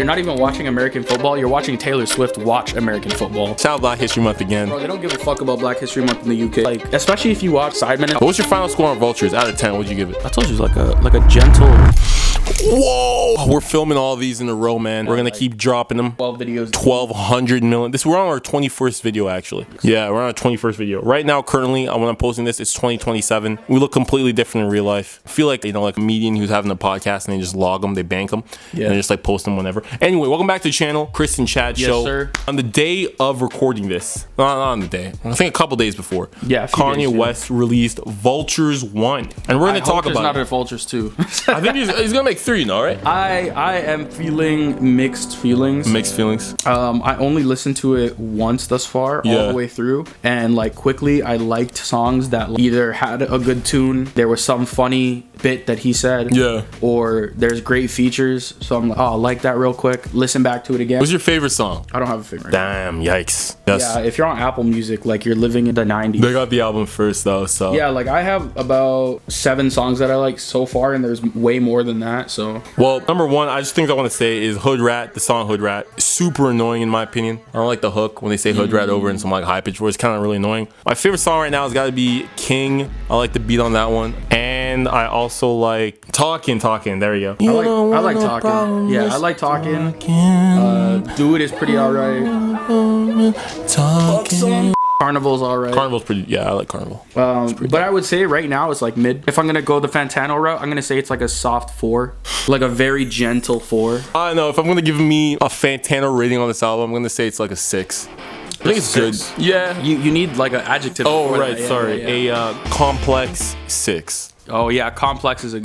You're not even watching American football. You're watching Taylor Swift watch American football. Shout out Black History Month again. Bro, they don't give a fuck about Black History Month in the UK. Like, especially if you watch Sidemen. What's your final score on Vultures? Out of 10, what'd you give it? I told you it's like a gentle. Whoa! We're filming all these in a row, man. We're gonna keep dropping them. 12 videos. 1,200 million. We're on our 21st video, actually. Yeah, we're on our 21st video. Right now, currently, when I'm posting this, it's 2027. We look completely different in real life. I feel like, you know, like a comedian who's having a podcast and they just log them, they bank them, and they just like post them whenever. Anyway, welcome back to the channel, Chris and Chad Show. Sir. On the day of recording this, not on the day, I think a couple days before, KanYe West released Vultures 1. And we're gonna talk about not a Vultures 2. I think he's gonna make 3, no, right? I am feeling mixed feelings. Mixed feelings. I only listened to it once thus far, all the way through, and like quickly I liked songs that either had a good tune, there was some funny bit that he said, or there's great features, so I'm like, oh, I like that real quick, listen back to it again. What's your favorite song? I don't have a favorite. Damn, yikes. Yeah, if you're on Apple Music, like you're living in the 90s. They got the album first though, so yeah, like I have about 7 songs that I like so far, and there's way more than that. So well, number one, I just think I want to say is Hood Rat. The song Hood Rat, super annoying in my opinion. I don't like the hook when they say Hood Rat over in some like high pitch voice, kind of really annoying. My favorite song right now has got to be King. I like the beat on that one, and I also like Talking. There we go. I like Talking. Yeah, I like Talking. Do It is pretty alright. Talking. Carnival's alright. Carnival's pretty, yeah, I like Carnival. But I would say right now it's like mid. If I'm gonna go the Fantano route, I'm gonna say it's like a soft 4, like a very gentle 4. I don't know if I'm gonna give me a Fantano rating on this album, I'm gonna say it's like a 6. I think it's good. Yeah. You need like an adjective. Oh right, sorry. A complex 6. Oh yeah, Complex is a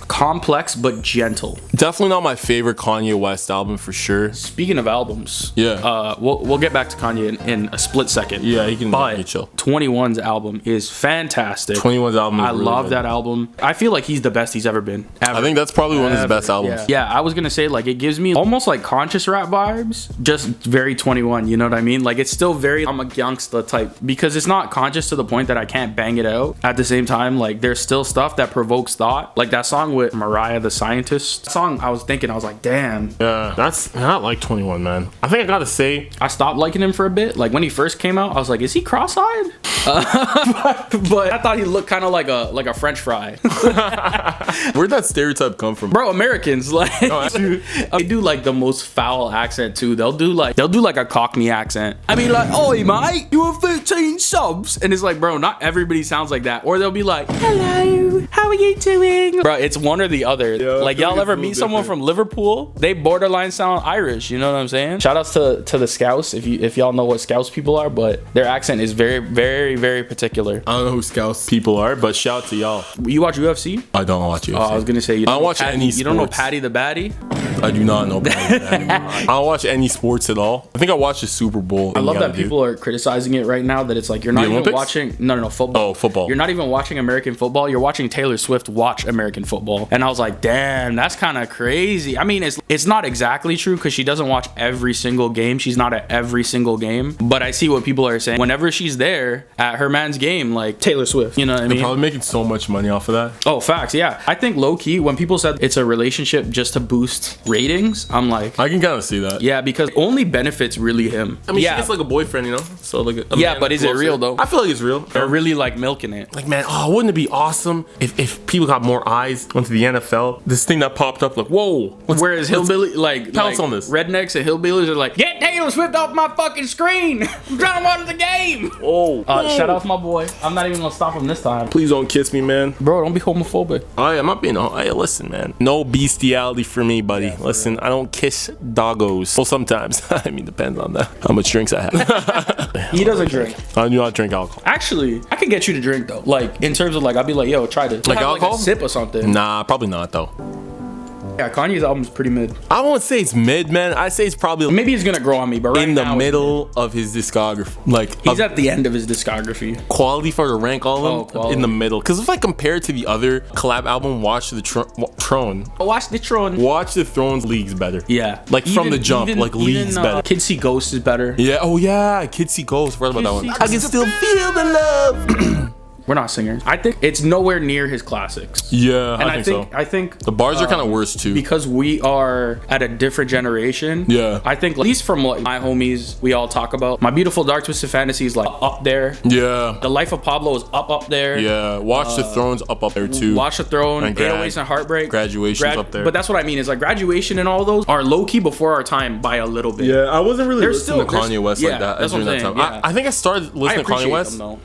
complex but gentle. Definitely not my favorite KanYe West album for sure. Speaking of albums, we'll get back to KanYe in a split second. Yeah, he can chill. 21's album is fantastic. 21's album is I love that album. I feel like he's the best he's ever been. I think that's probably one of his best albums. Yeah, I was gonna say like it gives me almost like conscious rap vibes, just very 21. You know what I mean? Like it's still very I'm a gangsta type, because it's not conscious to the point that I can't bang it out. At the same time, like there's still stuff that provokes thought, like that song with Mariah the Scientist. That song, I was like, damn. Yeah, that's not like 21, man. I think I gotta say, I stopped liking him for a bit. Like when he first came out, I was like, is he cross-eyed? But I thought he looked kind of like a French fry. Where'd that stereotype come from, bro? Americans, like they do like the most foul accent too. They'll do like a Cockney accent. I mean, like, oi mate, you have 13 subs, and it's like, bro, not everybody sounds like that. Or they'll be like, hello, how are you doing? Bro, it's one or the other. Yeah, like y'all ever meet someone from Liverpool? They borderline sound Irish, you know what I'm saying? Shout outs to the Scouts, if y'all know what Scouts people are, but their accent is very, very, very particular. I don't know who Scouts people are, but shout out to y'all. You watch UFC? I don't watch UFC. Oh, I was gonna say, you don't watch any sports. You don't know Patty the Baddie? I do not know Patty the Baddie. I don't watch any sports at all. I think I watched the Super Bowl. I love that people are criticizing it right now, that it's like you're not even watching football. Oh, football. You're not even watching American football, you're watching Taylor Swift watch American football. And I was like, damn, that's kind of crazy. I mean, it's not exactly true, because she doesn't watch every single game. She's not at every single game, but I see what people are saying. Whenever she's there at her man's game, like Taylor Swift, you know what I mean? They're probably making so much money off of that. Oh, facts. Yeah, I think low-key when people said it's a relationship just to boost ratings, I'm like, I can kind of see that. Yeah, because only benefits really him. I mean, she gets like a boyfriend, you know, so like but is it real though? I feel like it's real. They're really like milking it. Like, man, oh, wouldn't it be awesome if people got more eyes onto the NFL? This thing that popped up, like, whoa. Whereas hillbilly, like pounce on this. Rednecks and hillbillies are like, get Taylor Swift off my fucking screen. I'm trying to watch the game. Oh. Shout out to my boy. I'm not even gonna stop him this time. Please don't kiss me, man. Bro, don't be homophobic. I'm not being. Hey, listen, man. No bestiality for me, buddy. Yeah, listen, I don't kiss doggos. Well, sometimes. I mean, depends on how much drinks I have. He doesn't drink. I do not drink alcohol. Actually, I can get you to drink though. Like in terms of like, I'll be like, yo, try this. Like alcohol? Like a sip or something. Nah, probably not though. Yeah, KanYe's album's pretty mid. I won't say it's mid, man. I say it's probably maybe it's gonna grow on me, but right in the now middle of his discography. Like he's at the end of his discography. Quality for to rank all of them in the middle. Because if I compare it to the other collab album, Watch the Throne. Watch the Throne. Watch the Throne's leagues better. Yeah. Like from the jump, like leagues better. Kids See Ghosts is better. Yeah. Oh yeah, Kids See Ghosts. Forgot about that one. I can still feel the love. We're not singers. I think it's nowhere near his classics. Yeah, And I think the bars are kind of worse too. because we are at a different generation. Yeah. I think at least from what my homies we all talk about, My Beautiful Dark Twisted Fantasy is like up there. Yeah. The Life of Pablo is up there. Yeah. Watch the Throne's up there too. Watch the Throne, And 808s and Heartbreak. Graduation's up there. But that's what I mean is like Graduation and all those are low key before our time by a little bit. Yeah, I wasn't really There's listening still- to Kanye West like that that's what during I'm that time. saying, yeah. I think I started listening to Kanye appreciate West them,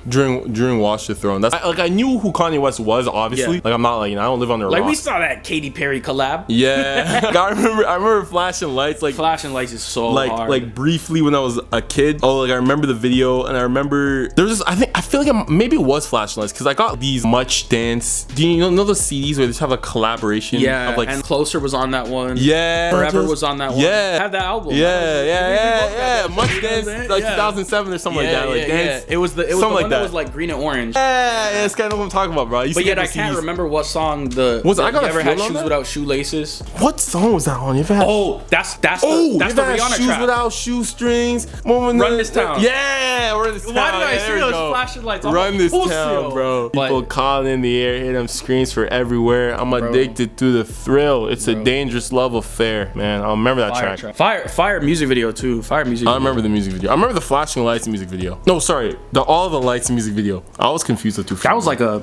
during Watch the Throne. That's like I knew who Kanye West was, obviously. Yeah. Like I'm not like I don't live under a Like rock. we saw that Katy Perry collab. Yeah, Like, I remember Flashing Lights like Flashing Lights is so hard. like briefly when I was a kid. Oh, like I remember the video and I remember there was this. I feel like maybe it was Flashing Lights because I got these Much Dance. Do you know those CDs where they just have a collaboration? Yeah, of like and Closer was on that one. yeah, Forever was on that one. Yeah, I have that album. yeah. Much Dance like 2007 or something like that. Like dance. It was the something one like that that. was like green and orange. Yeah, it's kind of what I'm talking about, bro. But yet I can't remember what song the Was I Got you a ever had Feeling on Shoes that? Without Shoelaces. What song was that on? You ever had Oh, that's the you ever had Rihanna Shoes track. Without Shoestrings. Run This Town. Yeah, Run This Town. Why did I Yeah, see there we those go. flashing lights? Run This Wholesale. Town, bro. But- People calling in the air, hear them screams for everywhere. I'm addicted to the thrill. It's a dangerous love affair, man. I remember that track. Fire music video too. Fire music. I remember the music video. I remember the Flashing Lights music video. No, sorry, the All the Lights music video. I was confused with two. That was like a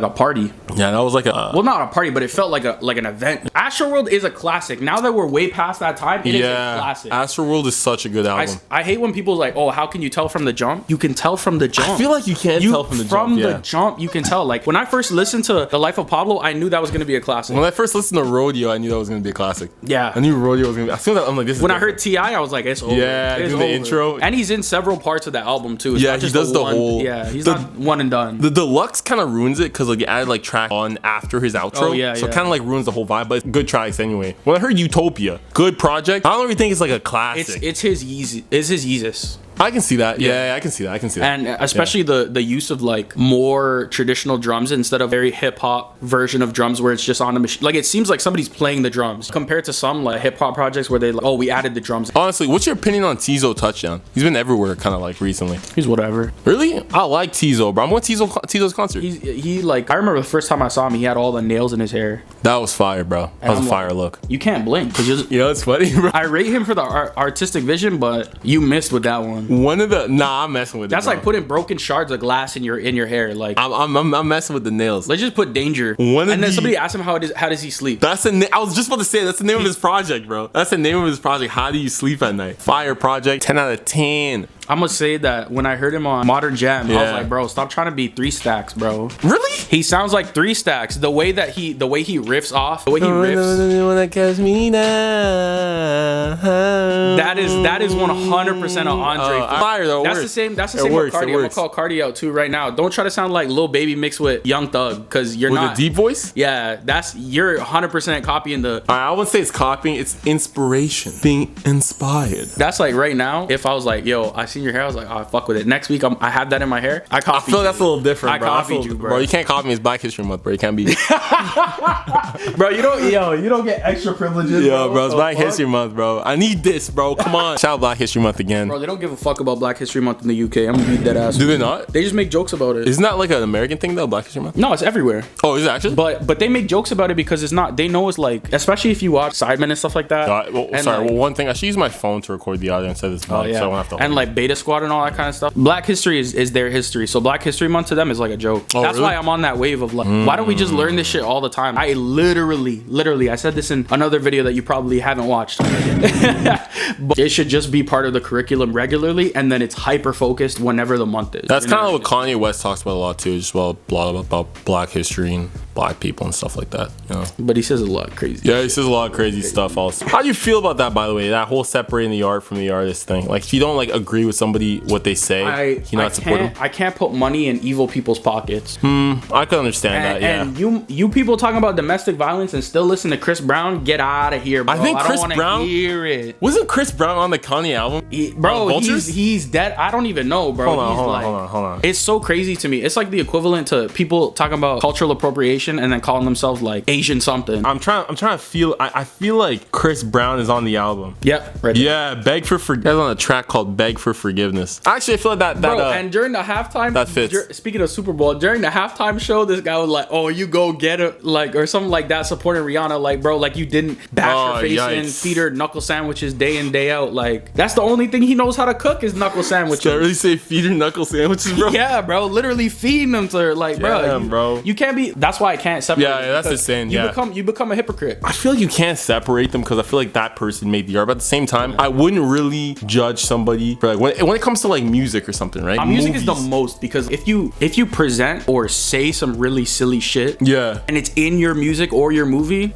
party. yeah, that was like a. Well, not a party, but it felt like an event. Astroworld is a classic. Now that we're way past that time, it is a classic. Astroworld is such a good album. I hate when people like, oh, how can you tell from the jump? You can tell from the jump. I feel like you can't tell from the jump. From yeah. the jump, you can tell. Like when I first listened to The Life of Pablo, I knew that was gonna be a classic. When I first listened to Rodeo, I knew that was gonna be a classic. Yeah. I knew Rodeo was gonna be. I feel that I'm like this. Is When I different. heard T.I., I was like, it's over. Yeah, it's doing the over. intro. And he's in several parts of that album too. It's Yeah, not he just does the one, whole. Yeah, he's not one and done. The deluxe kind of ruins it because like he added like track on after his outro. Oh, yeah, so yeah. it kind of like ruins the whole vibe. But it's good tracks anyway. When I heard Utopia, good project. I don't really think it's like a classic. It's his Yeezy. It's his Yeezus. I can see that. Yeah, I can see that. I can see that. And especially the use of like more traditional drums instead of very hip hop version of drums where it's just on the machine. Like it seems like somebody's playing the drums compared to some like hip hop projects where they like, oh, we added the drums. Honestly, what's your opinion on Tizo Touchdown? He's been everywhere kind of like recently. He's whatever. Really? I like Tizo, bro. I'm going to Tizo's concert. He like, I remember the first time I saw him, he had all the nails in his hair. That was fire, bro. That was a I'm fire like, look. You can't blink because You know, it's funny, bro. I rate him for the artistic vision, but you missed with that one. One of the I'm messing with it. That's bro. like putting broken shards of glass in your hair. Like I'm messing with the nails. let's just put danger. One of And then the- somebody asked him how does he sleep? That's the I was just about to say that's the name of his project, bro. That's the name of his project. How do you sleep at night? Fire project. 10 out of 10. I'm gonna say that when I heard him on Modern Jam, I was Yeah. like, bro, stop trying to be 3 stacks, bro. Really? He sounds like 3 stacks. The way he riffs off, the way he riffs. You wanna catch me now? That is 100% an Andre. Fire though. That's the same. That's the same with Cardi. I'm gonna call Cardi out too right now. Don't try to sound like Lil Baby mixed with Young Thug because you're With not. a deep voice? Yeah, you're 100% copying the. I wouldn't say it's copying. It's inspiration. Being inspired. That's like right now. If I was like, yo, I seen your hair, I was like, oh, fuck with it. Next week, I have that in my hair. I I copied. feel that's a little different, I bro. That's a copied little- you, bro. You can't copy me. It's Black History Month, bro. You can't be. Bro, you don't get extra privileges. Yo, bro, it's Black History Month, bro. I need this, bro. Come on. Shout out Black History Month again. Bro, they don't give a fuck about Black History Month in the UK. I'm gonna beat that ass. Do they not? They just make jokes about it. Isn't that like an American thing though, Black History Month? No, it's everywhere. Oh, is it actually? But they make jokes about it because it's not. They know it's like, especially if you watch Sidemen and stuff like that. And one thing, I should use my phone to record the audio instead of this mic, so I don't have to. And like Beta Squad and all that kind of stuff. Black history is their history. So Black History Month to them is like a joke. Oh, That's really? why I'm on that wave of like, why don't we just learn this shit all the time? I literally, I said this in another video that you probably haven't watched. But it should just be part of the curriculum regularly, and then it's hyper focused whenever the month is. That's You know? kind of what Kanye West talks about a lot too, just about Black history and Black people and stuff like that. You know? But he says a lot crazy. Yeah, he says a lot of crazy stuff. Also, how do you feel about that? By the way, that whole separating the art from the artist thing. Like, if you don't like agree with somebody what they say, you not support them. I can't put money in evil people's pockets. I can understand that. Yeah. And you people talking about domestic violence and still listen to Chris Brown, get out of here, bro. I think Chris don't wanna Brown hear it. Wasn't Chris Chris Brown on the KanYe album? Bro, Vultures? he's dead. I don't even know, bro. Hold on. It's so crazy to me. It's like the equivalent to people talking about cultural appropriation and then calling themselves like Asian something. I'm trying to feel. I feel like Chris Brown is on the album. Yep. Right. Yeah, Beg for Forgiveness. That's on a track called Beg for Forgiveness. Actually, I feel like that. Bro, and during the halftime, that fits. Speaking of Super Bowl, during the halftime show, this guy was like, "Oh, you go get it," like or something like that, supporting Rihanna. Like, bro, like you didn't bash her face in, feed her knuckle sandwiches day in day out. Like, that's the only thing he knows how to cook is knuckle sandwiches. Did I really say feed her knuckle sandwiches, bro? Yeah, bro, literally feeding them to her. Like, bro, you can't be. That's why I can't separate. Yeah, that's insane. You become a hypocrite. I feel like you can't separate them because I feel like that person made the art. But at the same time, I wouldn't really judge somebody for like when it comes to like music or something, right? Music is the most because if you present or say some really silly shit, and it's in your music or your movie.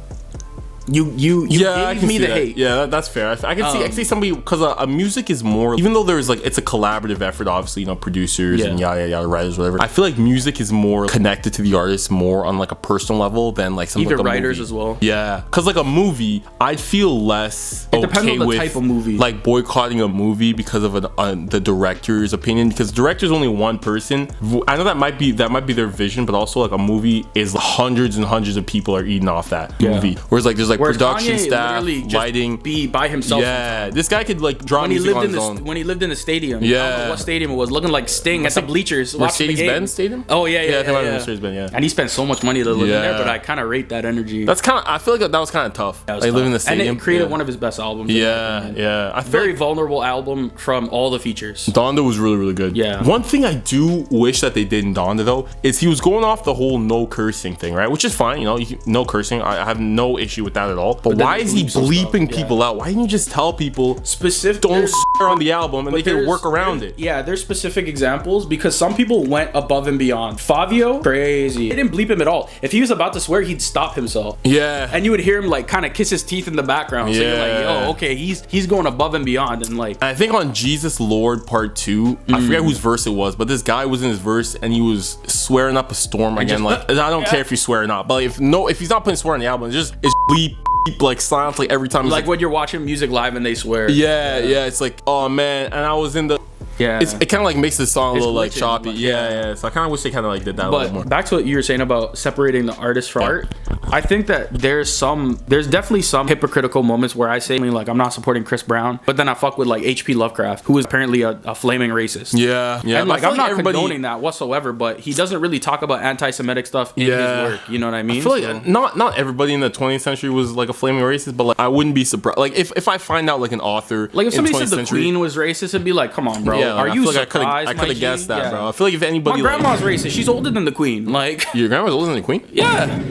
You gave me the hate. Yeah, that's fair. I can see somebody because a music is more, even though there's like it's a collaborative effort, obviously, you know, producers and writers, whatever. I feel like music is more connected to the artist more on like a personal level than like some even like a writers movie. as well. Yeah, because like a movie, I'd feel less okay with type of movie, like boycotting a movie because of the director's opinion. Because the director's only one person. I know that might be their vision, but also like a movie is hundreds and hundreds of people are eating off that movie. Whereas like there's like production KanYe staff, just lighting, be by himself. Yeah, this guy could like draw music on his own. When he lived in the stadium, yeah, I don't know what stadium it was, looking like Sting at the bleachers. Mercedes-Benz Stadium. Oh yeah. Mercedes-Benz, yeah. And he spent so much money to live in there, but I kind of rate that energy. That's kind of. I feel like that was kind of tough. Like living in the stadium, and it created one of his best albums. Yeah. I very vulnerable album from all the features. Donda was really, really good. Yeah. One thing I do wish that they did in Donda though is he was going off the whole no cursing thing, right? Which is fine, you know, no cursing. I have no issue with that at all. But why is he bleeping people out? Why didn't you just tell people specific don't swear on the album and they can work around it? Yeah, there's specific examples because some people went above and beyond. Fabio, crazy. They didn't bleep him at all. If he was about to swear, he'd stop himself. Yeah. And you would hear him like kind of kiss his teeth in the background. So you're like, oh, okay, he's going above and beyond. And like, I think on Jesus Lord Part 2, I forget whose verse it was, but this guy was in his verse and he was swearing up a storm again. Like, I don't care if you swear or not, but if he's not putting swear on the album, it's bleep like silently every time. Like when you're watching music live and they swear. Yeah, it's like, oh man, and I was in the. Yeah, it kind of like makes the song a little like choppy. Yeah. So I kind of wish they kind of like did that a little more. Back to what you were saying about separating the artist from art. I think that there's definitely some hypocritical moments where I say like I'm not supporting Chris Brown, but then I fuck with like H.P. Lovecraft, who is apparently a flaming racist. Yeah. And like I'm not condoning that whatsoever, but he doesn't really talk about anti-Semitic stuff in his work. You know what I mean? I feel like not everybody in the 20th century was like a flaming racist, but like I wouldn't be surprised. Like if I find out like an author, like if somebody said the Queen was racist, it'd be like, come on, bro. Yeah, are you surprised? I could have guessed that, bro. I feel like if anybody, my grandma's racist. She's older than the Queen. Like your grandma's older than the Queen? Yeah.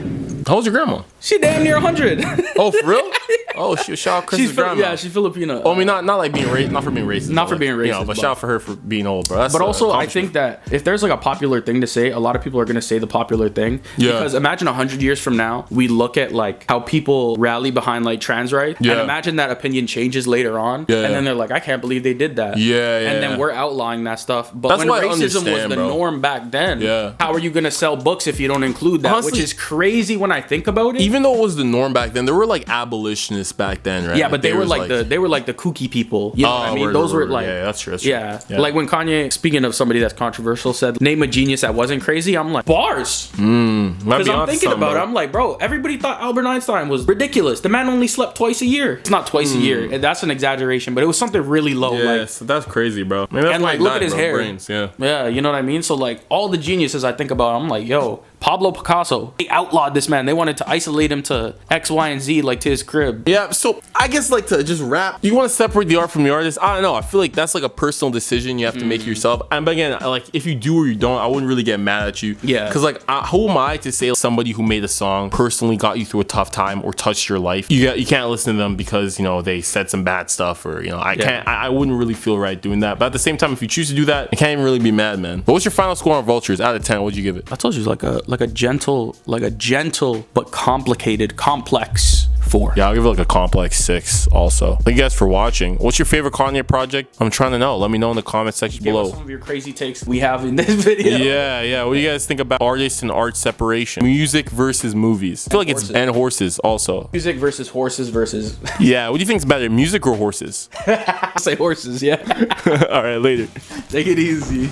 How old's your grandma? She damn near 100. Oh, for real? Oh, shout out Chris's grandma. Yeah, she's Filipino. Oh, I mean, not like being racist, not for being racist. Not for being racist. You know, but shout out for her for being old, bro. That's but also, I think that if there's like a popular thing to say, a lot of people are going to say the popular thing. Yeah. Because imagine 100 years from now, we look at like how people rally behind like trans rights. Yeah. And imagine that opinion changes later on. Yeah. And then they're like, I can't believe they did that. Yeah. And then we're outlawing that stuff. But that's when racism was the norm back then, how are you going to sell books if you don't include that? Honestly, which is crazy when I think about it. Even though it was the norm back then, there were like abolitionists back then, right? Yeah, but they were like the kooky people. You know what I mean? Those were like, yeah, that's true. Yeah. Like when KanYe, speaking of somebody that's controversial, said name a genius that wasn't crazy. I'm like, bars. Because I'm thinking about it. I'm like, bro, everybody thought Albert Einstein was ridiculous. The man only slept twice a year. It's not twice a year. That's an exaggeration, but it was something really low. Yeah, so that's crazy, bro. I mean, that's and like, look at his hair. Brains, yeah, you know what I mean? So like, all the geniuses I think about, I'm like, yo, Pablo Picasso, they outlawed this man. They wanted to isolate him to X, Y, and Z, like to his crib. Yeah, so I guess like to just wrap, you want to separate the art from the artist? I don't know. I feel like that's like a personal decision you have to make yourself. And but again, like if you do or you don't, I wouldn't really get mad at you. Yeah. Because like, who am I to say somebody who made a song personally got you through a tough time or touched your life? You can't listen to them because, you know, they said some bad stuff or, you know, I wouldn't really feel right doing that. But at the same time, if you choose to do that, I can't even really be mad, man. But what's your final score on Vultures out of 10? What'd you give it? I told you, like a gentle but complicated, complex 4. Yeah, I'll give it like a complex 6 also. Thank you guys for watching. What's your favorite KanYe project? I'm trying to know. Let me know in the comment section Give below. us some of your crazy takes we have in this video. Yeah. What do you guys think about artists and art separation? Music versus movies. I feel like horses. it's and horses also. Music versus horses versus... Yeah, what do you think is better, music or horses? I say horses, yeah. All right, later. Take it easy.